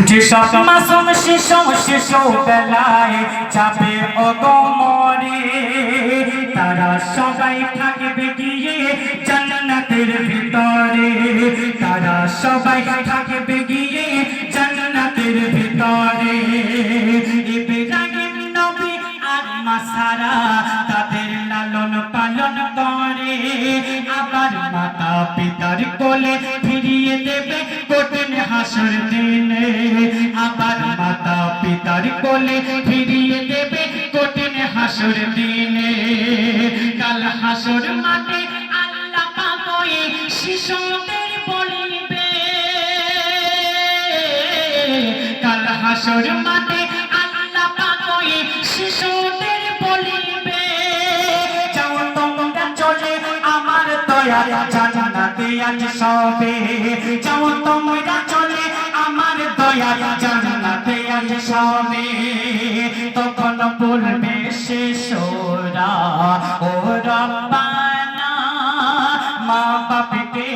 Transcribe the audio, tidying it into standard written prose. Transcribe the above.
যেসব মাসুম শিশু বেলায় যাবে অগমরে, তারা সবাই থাকবে গিয়ে জান্নাতের ভিতরে, তারা সবাই থাকবে গিয়ে জান্নাতের ভিতরে। ইব্রাহিম নবী আর মাসারা তাদের লালন পালন করে, আবার মাতা পিতার কোলে ফিরিয়ে দেবে কঠিন হাসর দিনে, আবার মাতা পিতার কোলে ফিরিয়ে দেবে কঠিন হাসর দিনে। কাল হাসর মাঠে আল্লাহ পাক ওই শিশুদের বলিবে, কাল হাসর মাঠে আল্লাহ পাক ওই শিশুদের বলিবে, যাও তোমরা চলে আমার দয়ার জান্নাতে আজ সবে, যাও তোমরা চলে আমার দয়ার জান্নাতে আজ সবে। তখন বলবে শিশুরা ও রব্বানা, মা বাপকে